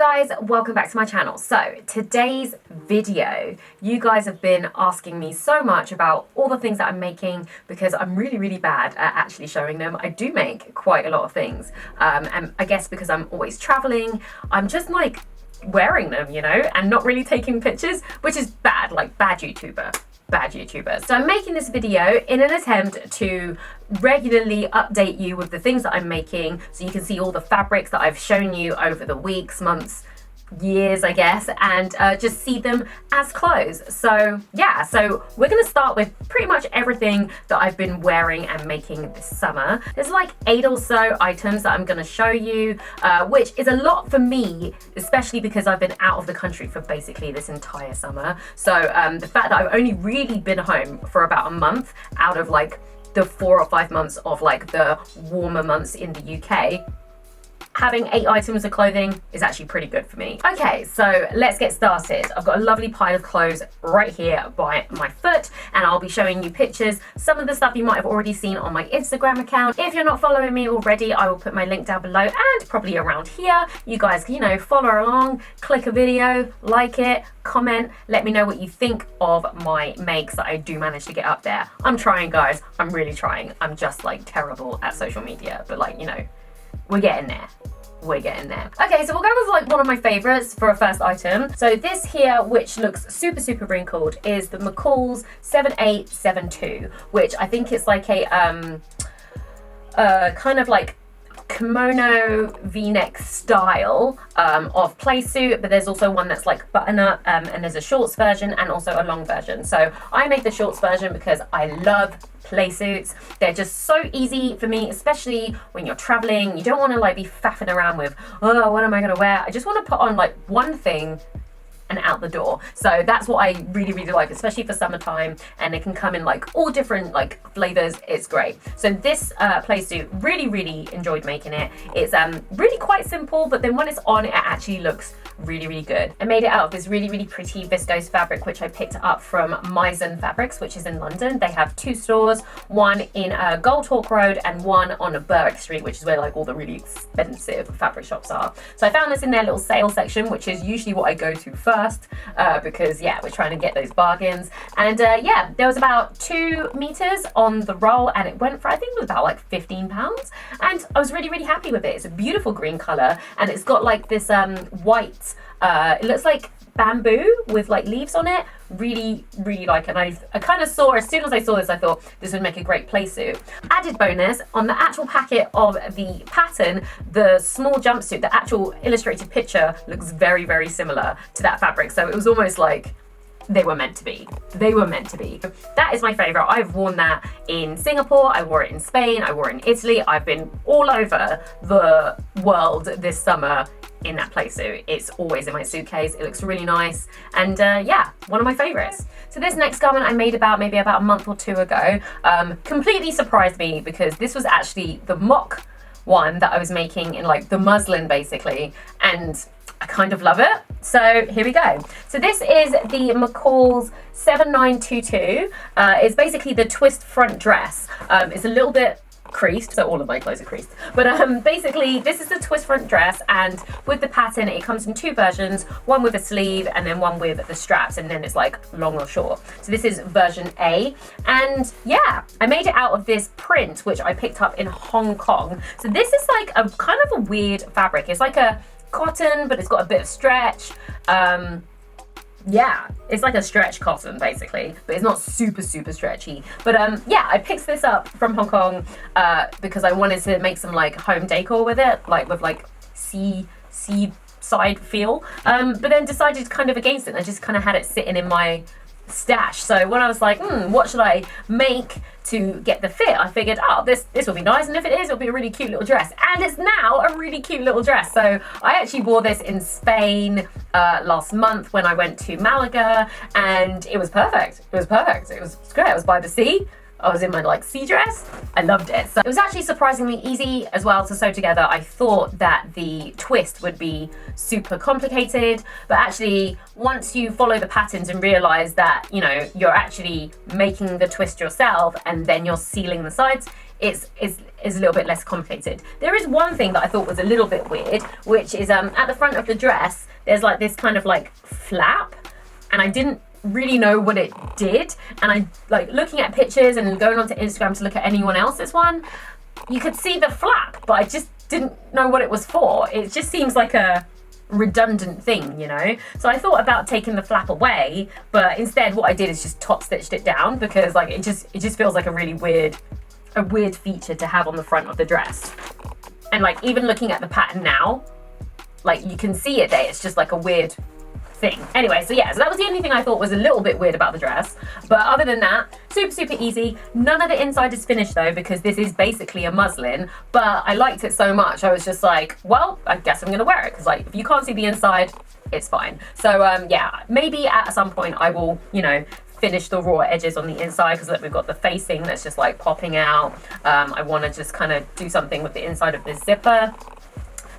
guys, welcome back to my channel. So today's video, you guys have been asking me so much about all the things that I'm making because I'm really bad at actually showing them. I do make quite a lot of things, and I guess because I'm always traveling, I'm just like wearing them, you know, and not really taking pictures, which is bad, like bad YouTuber. So I'm making this video in an attempt to regularly update you with the things that I'm making so you can see all the fabrics that I've shown you over the weeks, months, years, I guess, and just see them as clothes. So yeah, so we're gonna start with pretty much everything that I've been wearing and making this summer. There's like 8 or so items that I'm gonna show you, which is a lot for me, especially because I've been out of the country for basically this entire summer. So the fact that I've only really been home for about a month out of like the 4 or 5 months of like the warmer months in the UK, having 8 items of clothing is actually pretty good for me. Okay, so let's get started. I've got a lovely pile of clothes right here by my foot, and I'll be showing you pictures. Some of the stuff you might have already seen on my Instagram account. If you're not following me already, I will put my link down below and probably around here. You guys can, you know, follow along, click a video, like it, comment, let me know what you think of my makes that I do manage to get up there. I'm trying, guys. I'm really trying. I'm just like terrible at social media, but like, you know, we're getting there. Okay, so we'll go with like one of my favorites for a first item. So this here, which looks super wrinkled, is the McCall's 7872, which I think it's like a kind of like kimono v-neck style of playsuit, but there's also one that's like button up, and there's a shorts version and also a long version. So I made the shorts version because I love playsuits. They're just so easy for me, especially when you're traveling. You don't want to like be faffing around with, oh, what am I gonna wear? I just want to put on like one thing and out the door. So that's what I really like, especially for summertime, and it can come in like all different like flavors. It's great. So this playsuit, really enjoyed making it. It's really quite simple, but then when it's on, it actually looks really good. I made it out of this really pretty viscose fabric, which I picked up from Missoni Fabrics, which is in London. They have 2 stores, one in Gold Hawk Road and one on Berwick Street, which is where like all the really expensive fabric shops are. So I found this in their little sale section, which is usually what I go to first, because yeah, we're trying to get those bargains. And yeah, there was about 2 meters on the roll, and it went for, I think it was about like £15, and I was really happy with it. It's a beautiful green color, and it's got like this white, it looks like bamboo with like leaves on it. Really like it. And I kind of saw, as soon as I saw this, I thought this would make a great playsuit. Added bonus, on the actual packet of the pattern, the small jumpsuit, the actual illustrated picture looks very similar to that fabric. So it was almost like they were meant to be. That is my favorite. I've worn that in Singapore, I wore it in Spain, I wore it in Italy. I've been all over the world this summer in that playsuit. It's always in my suitcase. It looks really nice, and yeah, one of my favorites. So this next garment I made maybe about a month or 2 ago, completely surprised me because this was actually the mock one that I was making in like the muslin basically, and I kind of love it. So here we go. So this is the McCall's 7922. It's basically the twist front dress. It's a little bit creased, so all of my clothes are creased, but basically this is the twist front dress, and with the pattern it comes in 2 versions, one with a sleeve and then one with the straps, and then it's like long or short. So this is version A, and yeah, I made it out of this print which I picked up in Hong Kong. So this is like a kind of a weird fabric. It's like a cotton, but it's got a bit of stretch. Yeah, it's like a stretch cotton basically, but it's not super stretchy. But yeah, I picked this up from Hong Kong because I wanted to make some like home decor with it, like with like seaside feel, but then decided kind of against it, and I just kind of had it sitting in my stash. So when I was like, what should I make to get the fit, I figured, oh, this will be nice, and if it is, it'll be a really cute little dress. And it's now a really cute little dress. So I actually wore this in Spain last month when I went to Malaga, and it was perfect. It was great. I was by the sea. I was in my like sea dress. I loved it. So it was actually surprisingly easy as well to sew together. I thought that the twist would be super complicated, but actually once you follow the patterns and realize that, you know, you're actually making the twist yourself and then you're sealing the sides, it's is a little bit less complicated. There is one thing that I thought was a little bit weird, which is at the front of the dress, there's like this kind of like flap, and I didn't really know what it did. And I like looking at pictures and going onto Instagram to look at anyone else's one, you could see the flap, but I just didn't know what it was for. It just seems like a redundant thing, you know? So I thought about taking the flap away, but instead what I did is just top stitched it down, because like it just feels like a really weird feature to have on the front of the dress. And like even looking at the pattern now, like you can see it there, it's just like a weird thing. Anyway, so yeah, so that was the only thing I thought was a little bit weird about the dress. But other than that, super easy. None of the inside is finished though, because this is basically a muslin, but I liked it so much I was just like, well, I guess I'm gonna wear it, because like if you can't see the inside, it's fine. So yeah, maybe at some point I will, you know, finish the raw edges on the inside, because look, we've got the facing that's just like popping out. I want to just kind of do something with the inside of this zipper.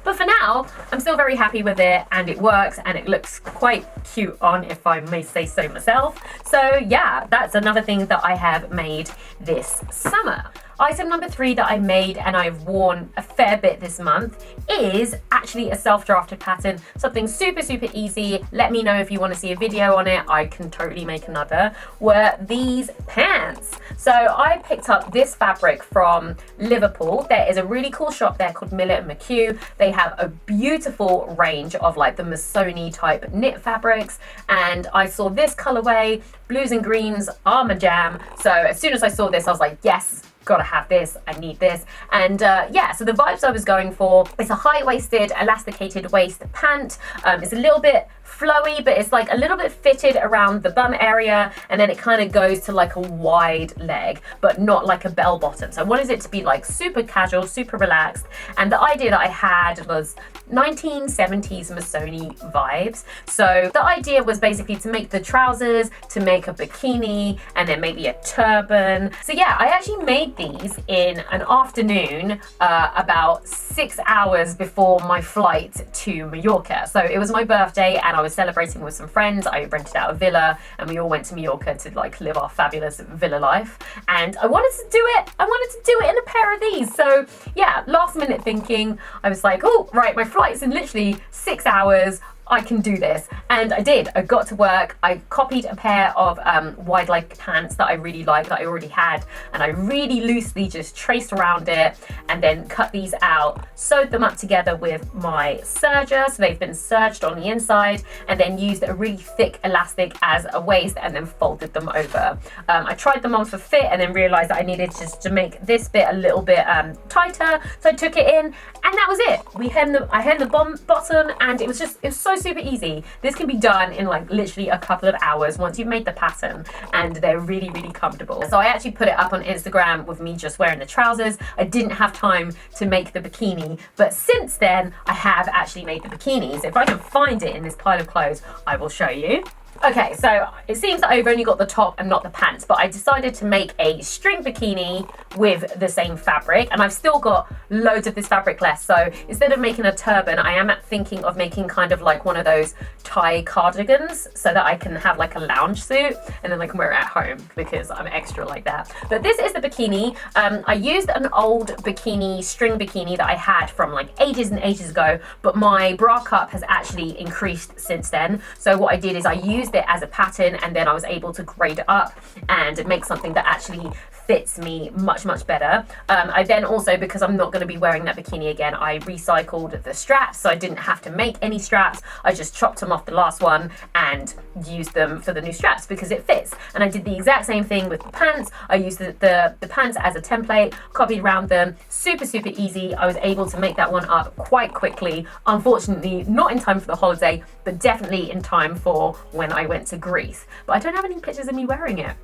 But for now, I'm still very happy with it, and it works, and it looks quite cute on, if I may say so myself. So yeah, that's another thing that I have made this summer. Item number 3 that I made and I've worn a fair bit this month is actually a self-drafted pattern, something super easy. Let me know if you want to see a video on it. I can totally make another. Were these pants. So I picked up this fabric from Liverpool. There is a really cool shop there called Millet & McHugh. They have a beautiful range of like the Missoni type knit fabrics, and I saw this colorway. Blues and greens are my jam. So as soon as I saw this, I was like, yes, gotta have this, I need this. And yeah, so the vibes I was going for, it's a high-waisted elasticated waist pant. It's a little bit flowy, but it's like a little bit fitted around the bum area, and then it kind of goes to like a wide leg, but not like a bell bottom. So I wanted it to be like super casual, super relaxed. And the idea that I had was 1970s Missoni vibes. So the idea was basically to make the trousers, to make a bikini, and then maybe a turban. So yeah, I actually made these in an afternoon about 6 hours before my flight to Mallorca. So it was my birthday and I was celebrating with some friends. I rented out a villa and we all went to Mallorca to like live our fabulous villa life. And I wanted to do it. I wanted to do it in a pair of these. So yeah, last minute thinking, I was like, oh, right, my flight's in literally 6 hours. I can do this. And I did. I got to work. I copied a pair of wide leg pants that I really liked, that I already had, and I really loosely just traced around it and then cut these out, sewed them up together with my serger, so they've been serged on the inside, and then used a really thick elastic as a waist and then folded them over. I tried them on for fit and then realized that I needed just to make this bit a little bit tighter, so I took it in and that was it. I hemmed the bottom, and it was so super easy. This can be done in like literally a couple of hours once you've made the pattern, and they're really comfortable. So I actually put it up on Instagram with me just wearing the trousers. I didn't have time to make the bikini, but since then I have actually made the bikini. So if I can find it in this pile of clothes, I will show you. Okay, so it seems that I've only got the top and not the pants, but I decided to make a string bikini with the same fabric, and I've still got loads of this fabric left. So instead of making a turban, I am thinking of making kind of like one of those tie cardigans, so that I can have like a lounge suit and then I can wear it at home because I'm extra like that. But this is the bikini. I used an old bikini, string bikini that I had from like ages and ages ago, but my bra cup has actually increased since then. So what I did is I used it as a pattern, and then I was able to grade it up and make something that actually fits me much better. I then also, because I'm not going to be wearing that bikini again, I recycled the straps, so I didn't have to make any straps. I just chopped them off the last one and used them for the new straps because it fits. And I did the exact same thing with the pants. I used the pants as a template, copied around them, super easy. I was able to make that one up quite quickly. Unfortunately, not in time for the holiday, but definitely in time for when I went to Greece. But I don't have any pictures of me wearing it.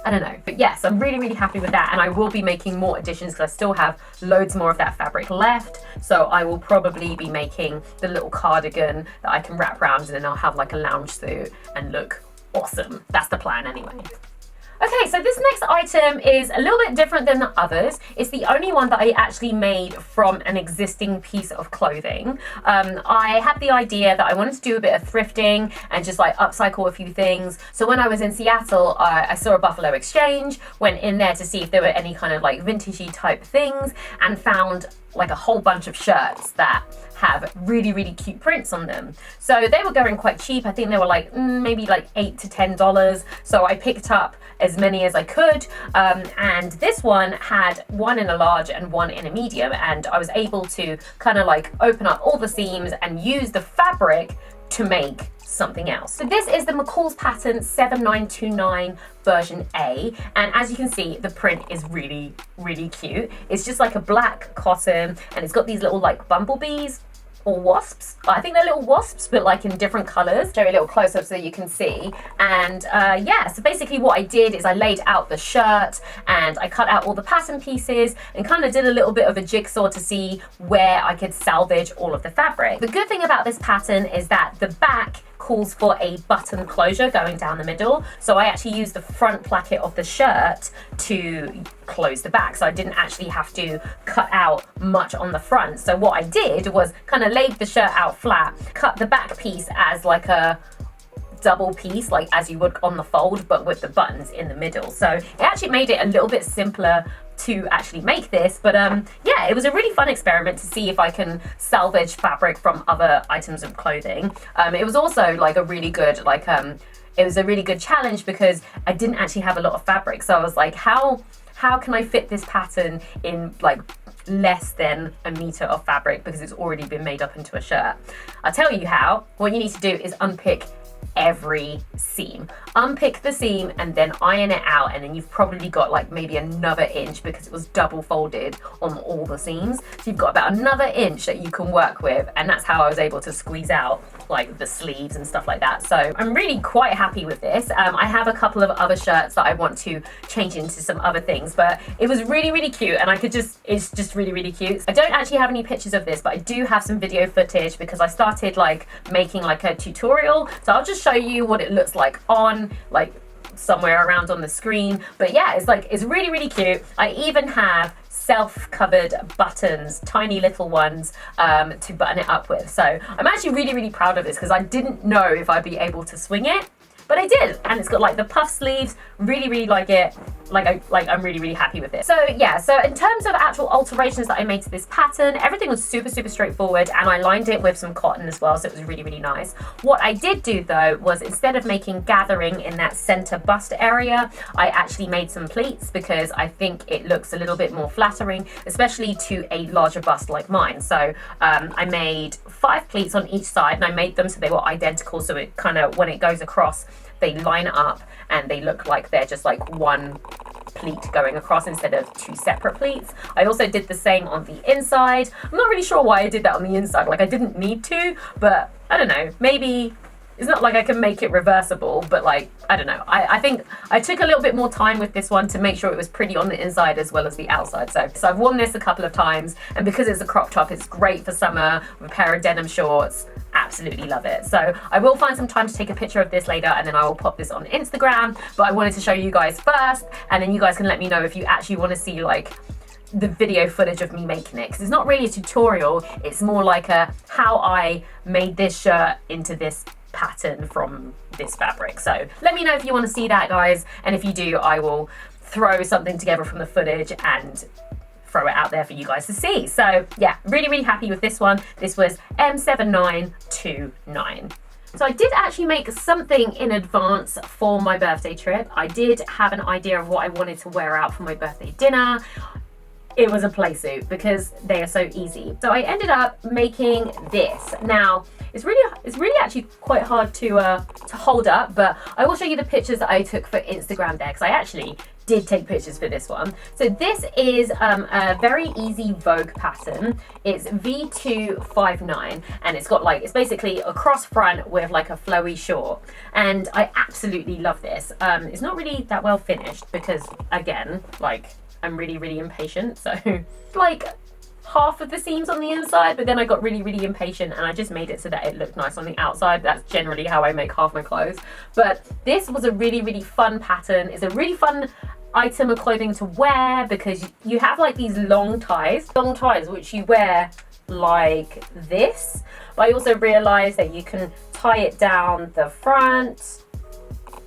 I don't know, but yes, I'm really happy with that, and I will be making more additions because I still have loads more of that fabric left. So I will probably be making the little cardigan that I can wrap around, and then I'll have like a lounge suit and look awesome. That's the plan anyway. Okay, so this next item is a little bit different than the others. It's the only one that I actually made from an existing piece of clothing. I had the idea that I wanted to do a bit of thrifting and just like upcycle a few things. So when I was in Seattle, I saw a Buffalo Exchange, went in there to see if there were any kind of like vintagey type things, and found like a whole bunch of shirts that have really, really cute prints on them. So they were going quite cheap. I think they were like maybe like $8 to $10. So I picked up as many as I could, and this one had one in a large and one in a medium, and I was able to kind of like open up all the seams and use the fabric to make something else. So this is the McCall's pattern 7929 version A, and as you can see, the print is really, really cute. It's just like a black cotton, and it's got these little like bumblebees or wasps. I think they're little wasps, but like in different colors. Show you a little close up so you can see. And yeah, so basically what I did is I laid out the shirt and I cut out all the pattern pieces and kind of did a little bit of a jigsaw to see where I could salvage all of the fabric. The good thing about this pattern is that the back calls for a button closure going down the middle. So I actually used the front placket of the shirt to close the back. So I didn't actually have to cut out much on the front. So what I did was kind of laid the shirt out flat, cut the back piece as like a double piece, like as you would on the fold, but with the buttons in the middle. So it actually made it a little bit simpler to actually make this, but yeah, it was a really fun experiment to see if I can salvage fabric from other items of clothing. It was also like a really good like it was a really good challenge because I didn't actually have a lot of fabric, so I was like, how can I fit this pattern in like less than a meter of fabric because it's already been made up into a shirt. I'll tell you how. What you need to do is unpick every seam. Unpick the seam and then iron it out, and then you've probably got like maybe another inch because it was double folded on all the seams. So you've got about another inch that you can work with, and that's how I was able to squeeze out like the sleeves and stuff like that. So I'm really quite happy with this. I have a couple of other shirts that I want to change into some other things, but it was really, really cute, and it's just really, really cute. I don't actually have any pictures of this, but I do have some video footage because I started like making like a tutorial. So I'll just show you what it looks like on like somewhere around on the screen. But yeah, it's really, really cute. I even have self-covered buttons, tiny little ones, to button it up with. So I'm actually really, really proud of this because I didn't know if I'd be able to swing it, but I did. And it's got like the puff sleeves. Really, really like it. I'm really, really happy with it. So yeah, so in terms of actual alterations that I made to this pattern, everything was super, super straightforward, and I lined it with some cotton as well, so it was really, really nice. What I did do though was, instead of making gathering in that center bust area, I actually made some pleats because I think it looks a little bit more flattering, especially to a larger bust like mine. So I made 5 pleats on each side, and I made them so they were identical, so it kind of, when it goes across, they line up and they look like they're just like one pleat going across instead of 2 separate pleats. I also did the same on the inside. I'm not really sure why I did that on the inside. Like, I didn't need to, but I don't know, maybe it's not like I can make it reversible, but like, I don't know. I think I took a little bit more time with this one to make sure it was pretty on the inside as well as the outside. So I've worn this a couple of times, and because it's a crop top, it's great for summer with a pair of denim shorts. Absolutely love it. So I will find some time to take a picture of this later, and then I will pop this on Instagram, but I wanted to show you guys first, and then you guys can let me know if you actually want to see like the video footage of me making it, because it's not really a tutorial, it's more like a how I made this shirt into this pattern from this fabric. So let me know if you want to see that, guys, and if you do, I will throw something together from the footage and throw it out there for you guys to see. So yeah, really, really happy with this one. This was M7929. So I did actually make something in advance for my birthday trip. I did have an idea of what I wanted to wear out for my birthday dinner. It was a playsuit because they are so easy. So I ended up making this. Now, it's really actually quite hard to hold up, but I will show you the pictures that I took for Instagram there, because I actually did take pictures for this one. So this is a very easy Vogue pattern. It's V259, and it's got like, it's basically a cross front with like a flowy short, and I absolutely love this. It's not really that well finished because, again, like, I'm really, really impatient, so like half of the seams on the inside, but then I got really impatient and I just made it so that it looked nice on the outside. That's generally how I make half my clothes. But this was a really fun pattern. It's a really fun item of clothing to wear because you have like these long ties which you wear like this, but I also realized that you can tie it down the front.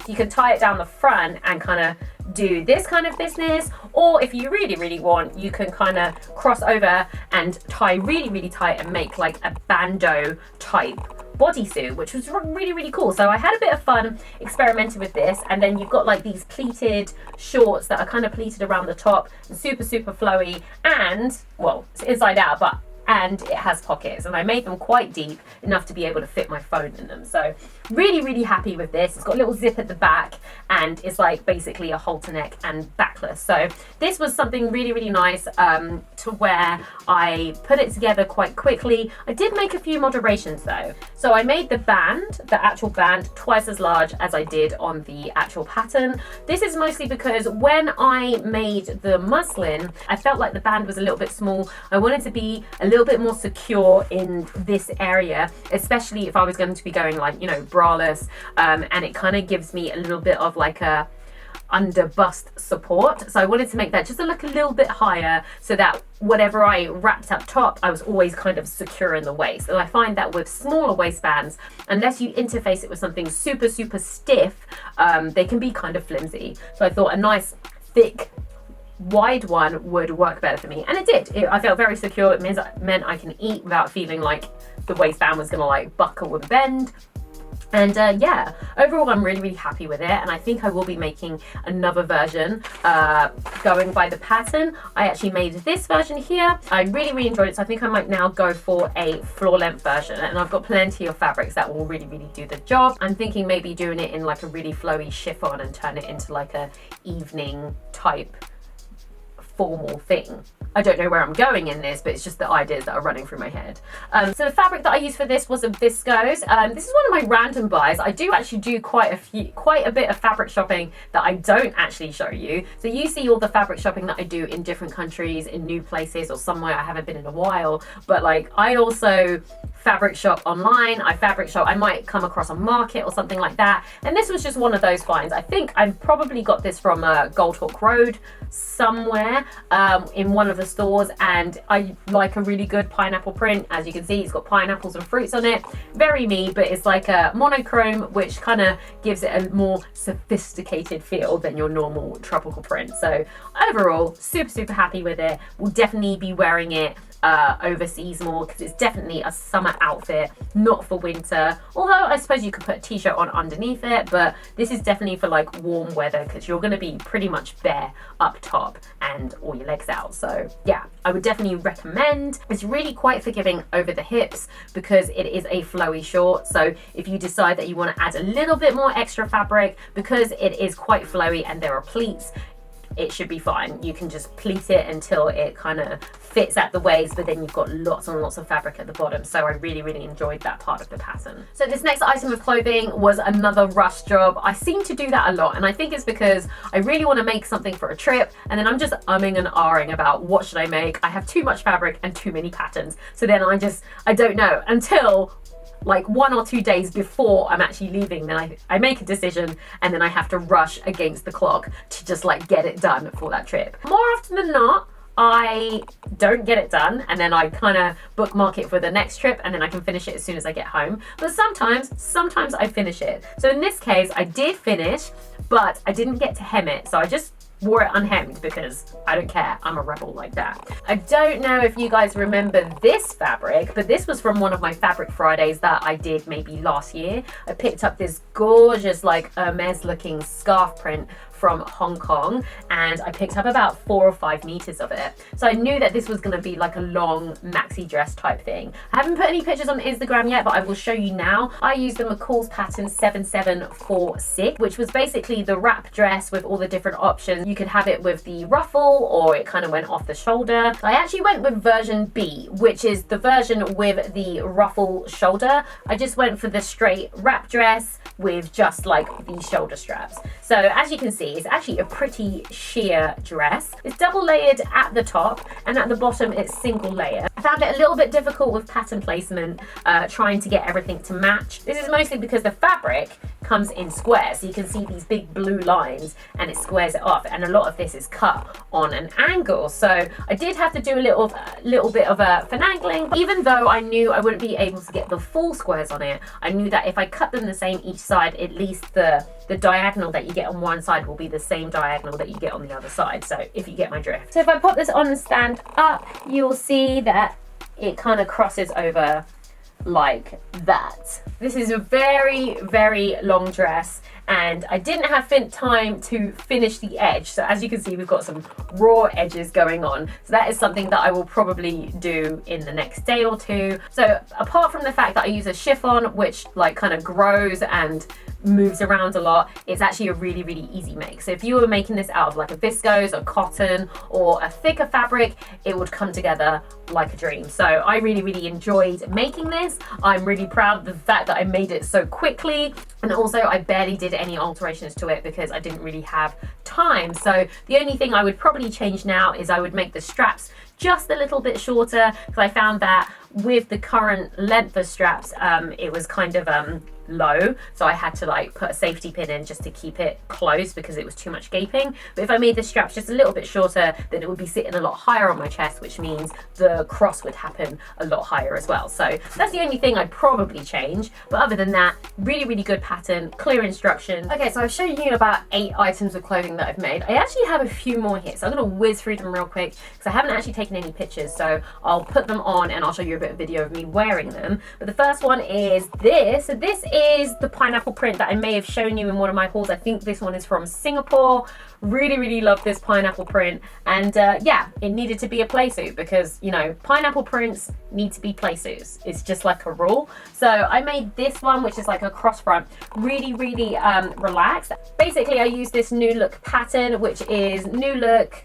You can tie it down the front and kind of do this kind of business, or if you really want, you can kind of cross over and tie really tight and make like a bandeau type bodysuit, which was really cool. So I had a bit of fun experimenting with this. And then you've got like these pleated shorts that are kind of pleated around the top, super flowy, and well, it's inside out, and it has pockets, and I made them quite deep enough to be able to fit my phone in them. So really happy with this. It's got a little zip at the back and it's like basically a halter neck and backless. So this was something really nice to wear. I put it together quite quickly. I did make a few moderations though. So I made the actual band twice as large as I did on the actual pattern. This is mostly because when I made the muslin, I felt like the band was a little bit small. I wanted to be a little bit more secure in this area, especially if I was going to be going like, you know, braless, and it kind of gives me a little bit of like a under bust support. So I wanted to make that just look a little bit higher so that whatever I wrapped up top, I was always kind of secure in the waist. And I find that with smaller waistbands, unless you interface it with something super stiff, they can be kind of flimsy. So I thought a nice thick wide one would work better for me, and it did. I felt very secure. It meant I can eat without feeling like the waistband was gonna like buckle and bend. And yeah, overall I'm really happy with it, and I think I will be making another version going by the pattern. I actually made this version here. I really enjoyed it, so I think I might now go for a floor length version, and I've got plenty of fabrics that will really do the job. I'm thinking maybe doing it in like a really flowy chiffon and turn it into like a evening type formal thing. I don't know where I'm going in this, but it's just the ideas that are running through my head. So the fabric that I used for this was a Viscose. This is one of my random buys. I do actually do quite a bit of fabric shopping that I don't actually show you. So you see all the fabric shopping that I do in different countries, in new places, or somewhere I haven't been in a while. But like, I also fabric shop online. I might come across a market or something like that. And this was just one of those finds. I think I probably got this from Goldhawk Road somewhere in one of the stores, and I like a really good pineapple print. As you can see, it's got pineapples and fruits on it. Very me, but it's like a monochrome, which kind of gives it a more sophisticated feel than your normal tropical print. So overall, super happy with it. We'll definitely be wearing it overseas more, because it's definitely a summer outfit, not for winter. Although I suppose you could put a t-shirt on underneath it, but this is definitely for like warm weather, because you're going to be pretty much bare up top and all your legs out. So yeah, I would definitely recommend. It's really quite forgiving over the hips because it is a flowy short. So if you decide that you want to add a little bit more extra fabric, because it is quite flowy and there are pleats, it should be fine. You can just pleat it until it kind of fits at the waist, but then you've got lots and lots of fabric at the bottom. So I really enjoyed that part of the pattern. So this next item of clothing was another rush job. I seem to do that a lot, and I think it's because I really want to make something for a trip, and then I'm just umming and ahhing about what should I make. I have too much fabric and too many patterns. So then I don't know until like 1 or 2 days before I'm actually leaving. Then I make a decision, and then I have to rush against the clock to just like get it done for that trip. More often than not, I don't get it done, and then I kind of bookmark it for the next trip, and then I can finish it as soon as I get home. But sometimes I finish it. So in this case, I did finish, but I didn't get to hem it. So I just wore it unhemmed because I don't care. I'm a rebel like that. I don't know if you guys remember this fabric, but this was from one of my Fabric Fridays that I did maybe last year. I picked up this gorgeous like Hermes looking scarf print from Hong Kong, and I picked up about 4 or 5 meters of it. So I knew that this was going to be like a long maxi dress type thing. I haven't put any pictures on Instagram yet, but I will show you now. I used the McCall's pattern 7746, which was basically the wrap dress with all the different options. You could have it with the ruffle, or it kind of went off the shoulder. I actually went with version B, which is the version with the ruffle shoulder. I just went for the straight wrap dress with just like these shoulder straps. So as you can see, see, it's actually a pretty sheer dress. It's double layered at the top, and at the bottom it's single layer. I found it a little bit difficult with pattern placement, trying to get everything to match. This is mostly because the fabric comes in squares, so you can see these big blue lines and it squares it off, and a lot of this is cut on an angle. So I did have to do a little bit of a finagling. Even though I knew I wouldn't be able to get the full squares on it, I knew that if I cut them the same each side, at least the diagonal that you get on one side will be the same diagonal that you get on the other side, so if you get my drift. So if I pop this on and stand up, you'll see that it kind of crosses over like that. This is a very, very long dress, and I didn't have time to finish the edge. So as you can see, we've got some raw edges going on. So that is something that I will probably do in the next day or two. So apart from the fact that I use a chiffon, which like kind of grows and moves around a lot, it's actually a really, really easy make. So if you were making this out of like a viscose or cotton or a thicker fabric, it would come together like a dream. So I really, really enjoyed making this. I'm really proud of the fact that I made it so quickly, and also I barely did any alterations to it because I didn't really have time. So the only thing I would probably change now is I would make the straps just a little bit shorter, because I found that with the current length of straps, it was kind of low, so I had to like put a safety pin in just to keep it closed because it was too much gaping. But if I made the straps just a little bit shorter, then it would be sitting a lot higher on my chest, which means the cross would happen a lot higher as well. So that's the only thing I'd probably change, but other than that, really, really good pattern, clear instructions. Okay, so I've shown you about 8 items of clothing that I've made. I actually have a few more here, so I'm gonna whiz through them real quick because I haven't actually taken any pictures, so I'll put them on and I'll show you a bit of video of me wearing them. But the first one is this. So this is the pineapple print that I may have shown you in one of my hauls. I think this one is from Singapore. Really, really love this pineapple print, and yeah, it needed to be a playsuit because, you know, pineapple prints need to be playsuits. It's just like a rule. So I made this one, which is like a cross front, really, really relaxed. Basically, I used this New Look pattern, which is New Look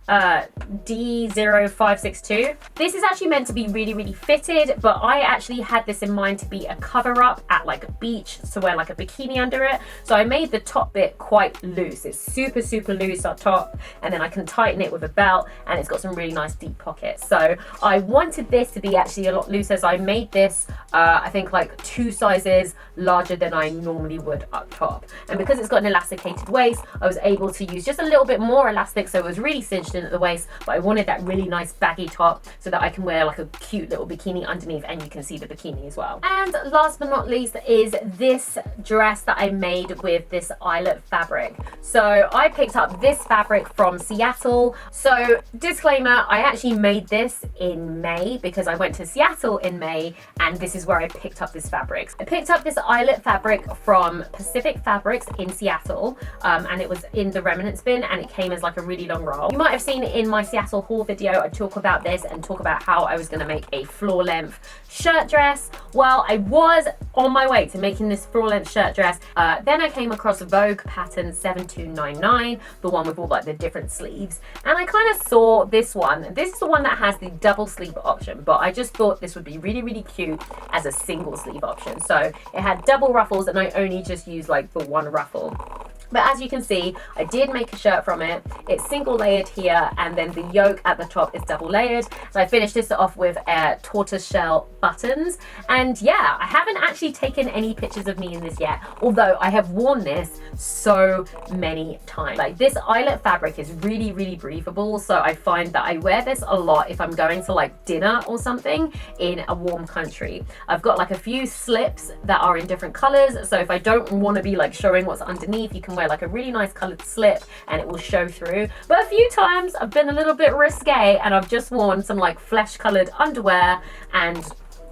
D0562. This is actually meant to be really, really fitted, but I actually had this in mind to be a cover up at like a beach, to wear like a bikini under it. So I made the top bit quite loose. It's super, super loose up top, and then I can tighten it with a belt, and it's got some really nice deep pockets. So I wanted this to be actually a lot looser, so I made this I think like 2 sizes larger than I normally would up top. And because it's got an elasticated waist, I was able to use just a little bit more elastic, so it was really cinched in at the waist, but I wanted that really nice baggy top so that I can wear like a cute little bikini underneath, and you can see the bikini as well. And last but not least is this dress that I made with this eyelet fabric. So I picked up this fabric from Seattle. So disclaimer, I actually made this in May because I went to Seattle in May, and this is where I picked up this fabric. I picked up this eyelet fabric from Pacific Fabrics in Seattle, and it was in the remnants bin, and it came as like a really long roll. You might have seen it in my Seattle haul video. I talk about this and talk about how I was going to make a floor length shirt dress. Well, I was on my way to making this floor length shirt dress. Then I came across Vogue pattern 7299, the one with all like the different sleeves, and I kind of saw this one. This is the one that has the double sleeve option, but I just thought this would be really, really cute as a single sleeve option. So it had double ruffles, and I only just used like the one ruffle. But as you can see, I did make a shirt from it. It's single layered here, and then the yoke at the top is double layered. So I finished this off with tortoise shell buttons. And yeah, I haven't actually taken any pictures of me in this yet, although I have worn this so many times. Like, this eyelet fabric is really, really breathable. So I find that I wear this a lot if I'm going to like dinner or something in a warm country. I've got like a few slips that are in different colors. So if I don't want to be like showing what's underneath, you can wear like a really nice colored slip and it will show through. But a few times I've been a little bit risque and I've just worn some like flesh colored underwear and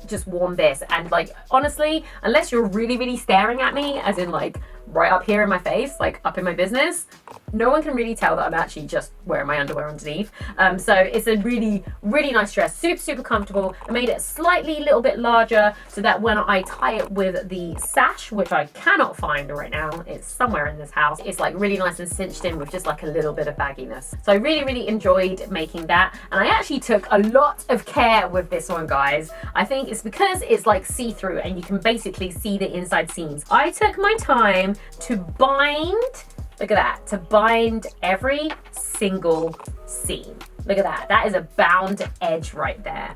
just worn this, and like honestly, unless you're really, really staring at me, as in like right up here in my face, like up in my business, no one can really tell that I'm actually just wearing my underwear underneath. So it's a really, really nice dress, super, super comfortable. I made it slightly a little bit larger so that when I tie it with the sash, which I cannot find right now, it's somewhere in this house, it's like really nice and cinched in with just like a little bit of bagginess. So I really, really enjoyed making that, and I actually took a lot of care with this one, guys. I think it's because it's like see-through and you can basically see the inside seams. I took my time to bind look at that, to bind every single seam. Look at that. That is a bound edge right there.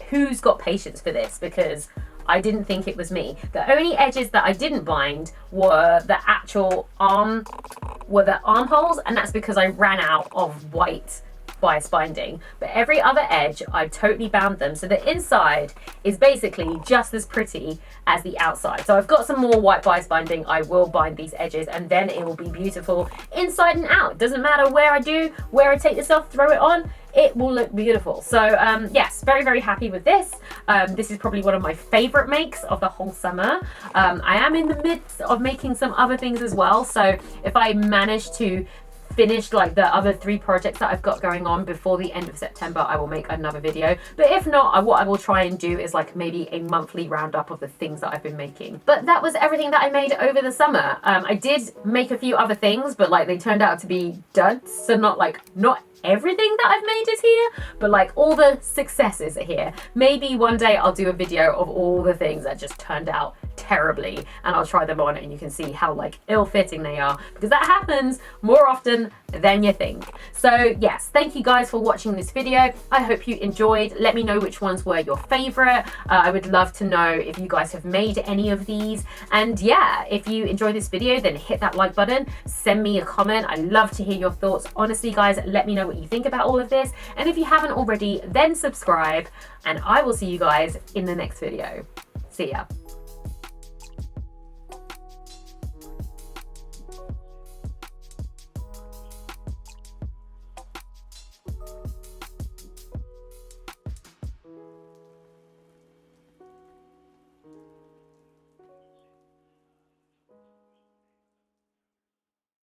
Who's got patience for this? Because I didn't think it was me. The only edges that I didn't bind were the actual armholes, and that's because I ran out of white bias binding. But every other edge, I totally bound them. So the inside is basically just as pretty as the outside. So I've got some more white bias binding. I will bind these edges and then it will be beautiful inside and out. Doesn't matter where I take this off, throw it on, it will look beautiful. So yes, very, very happy with this. This is probably one of my favorite makes of the whole summer. I am in the midst of making some other things as well. So if I manage to finish like the other 3 projects that I've got going on before the end of September, I will make another video. But if not, what I will try and do is like maybe a monthly roundup of the things that I've been making. But that was everything that I made over the summer. I did make a few other things, but like they turned out to be duds. So not everything that I've made is here, but like all the successes are here. Maybe one day I'll do a video of all the things that just turned out terribly and I'll try them on and you can see how like ill-fitting they are, because that happens more often than you think. So yes, thank you guys for watching this video. I hope you enjoyed. Let me know which ones were your favorite. I would love to know if you guys have made any of these. And yeah, if you enjoyed this video, then hit that like button, send me a comment. I love to hear your thoughts. Honestly guys, let me know what you think about all of this. And if you haven't already, then subscribe, and I will see you guys in the next video. See ya.